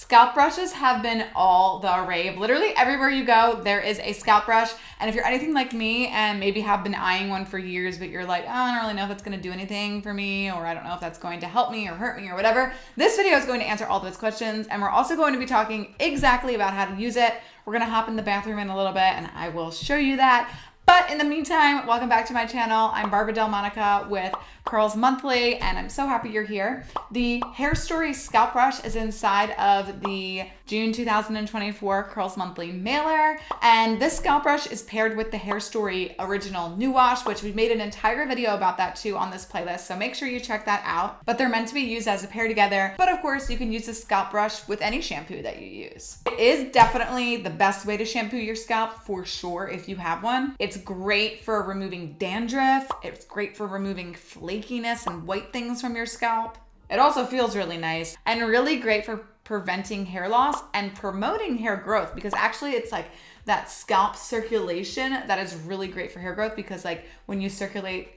Scalp brushes have been all the rave. Literally everywhere you go, there is a scalp brush. And if you're anything like me and maybe have been eyeing one for years, but you're like, oh, I don't really know if that's gonna do anything for me, or I don't know if that's going to help me or hurt me or whatever, this video is going to answer all those questions. And we're also going to be talking exactly about how to use it. We're gonna hop in the bathroom in a little bit and I will show you that. But in the meantime, welcome back to my channel. I'm Barbara Delmonica with Curls Monthly, and I'm so happy you're here. The Hairstory Scalp Brush is inside of the June 2024 Curls Monthly mailer, and this scalp brush is paired with the Hairstory Original New Wash, which we made an entire video about that too on this playlist, so make sure you check that out. But they're meant to be used as a pair together, but of course you can use this scalp brush with any shampoo that you use. It is definitely the best way to shampoo your scalp for sure if you have one. It's great for removing dandruff. It's great for removing flakiness and white things from your scalp. It also feels really nice and really great for preventing hair loss and promoting hair growth, because actually it's like that scalp circulation that is really great for hair growth, because like when you circulate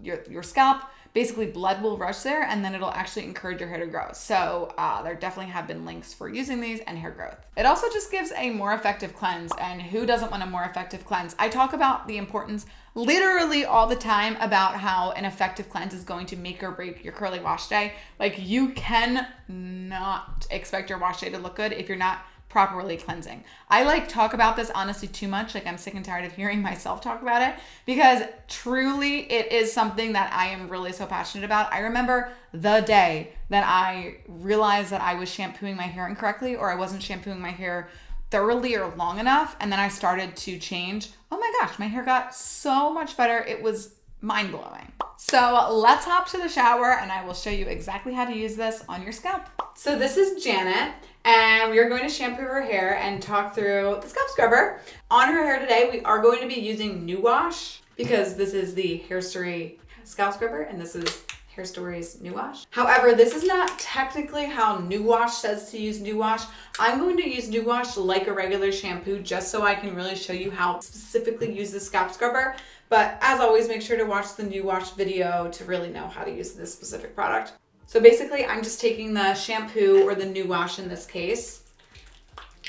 your scalp, basically blood will rush there and then it'll actually encourage your hair to grow. So there definitely have been links for using these and hair growth. It also just gives a more effective cleanse, and who doesn't want a more effective cleanse? I talk about the importance literally all the time about how an effective cleanse is going to make or break your curly wash day. Like, you can not expect your wash day to look good if you're not properly cleansing. I talk about this honestly too much. I'm sick and tired of hearing myself talk about it, because truly it is something that I am really so passionate about. I remember the day that I realized that I was shampooing my hair incorrectly, or I wasn't shampooing my hair thoroughly or long enough, and then I started to change. Oh my gosh, my hair got so much better. It was mind-blowing. So let's hop to the shower and I will show you exactly how to use this on your scalp. So this is Janet, and we are going to shampoo her hair and talk through the scalp scrubber. On her hair today, we are going to be using New Wash, because this is the Hairstory scalp scrubber and this is Hairstory's New Wash. However, this is not technically how New Wash says to use New Wash. I'm going to use New Wash like a regular shampoo, just so I can really show you how to specifically use the scalp scrubber. But as always, make sure to watch the New Wash video to really know how to use this specific product. So basically, I'm just taking the shampoo, or the New Wash in this case,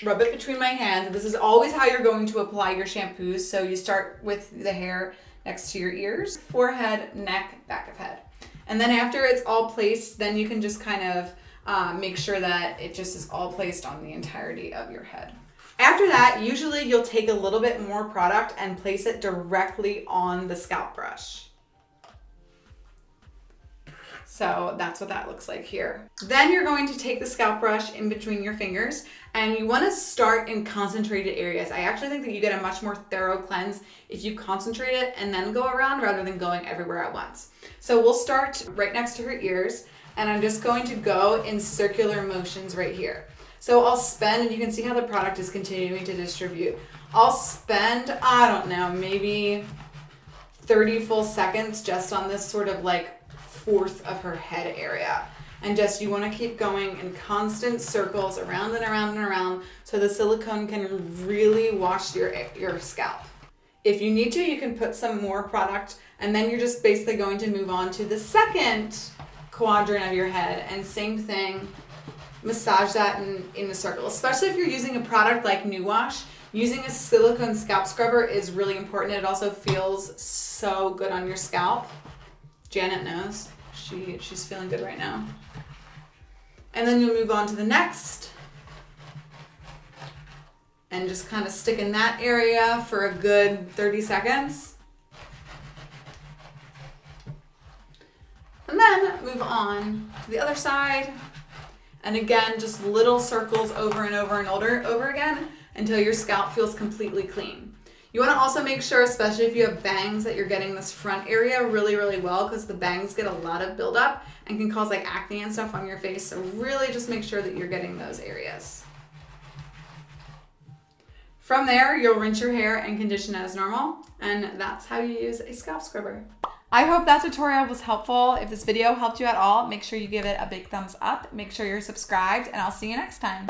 rub it between my hands. This is always how you're going to apply your shampoos. So you start with the hair next to your ears, forehead, neck, back of head. And then after it's all placed, then you can just kind of make sure that it just is all placed on the entirety of your head. After that, usually you'll take a little bit more product and place it directly on the scalp brush. So that's what that looks like here. Then you're going to take the scalp brush in between your fingers, and you want to start in concentrated areas. I actually think that you get a much more thorough cleanse if you concentrate it and then go around, rather than going everywhere at once. So we'll start right next to her ears, and I'm just going to go in circular motions right here. So I'll spend, and you can see how the product is continuing to distribute. I'll spend, I don't know, maybe 30 full seconds just on this sort of like fourth of her head area. And just, you want to keep going in constant circles around and around and around, so the silicone can really wash your scalp. If you need to, you can put some more product, and then you're just basically going to move on to the second quadrant of your head, and same thing, massage that in a circle. Especially if you're using a product like New Wash, using a silicone scalp scrubber is really important. It also feels so good on your scalp. Janet knows. She's feeling good right now. And then you'll move on to the next, and just kind of stick in that area for a good 30 seconds. And then move on to the other side. And again, just little circles over and over and over again until your scalp feels completely clean. You want to also make sure, especially if you have bangs, that you're getting this front area really, really well, because the bangs get a lot of buildup and can cause like acne and stuff on your face. So really just make sure that you're getting those areas. From there, you'll rinse your hair and condition as normal, and that's how you use a scalp scrubber. I hope that tutorial was helpful. If this video helped you at all, make sure you give it a big thumbs up. Make sure you're subscribed, and I'll see you next time.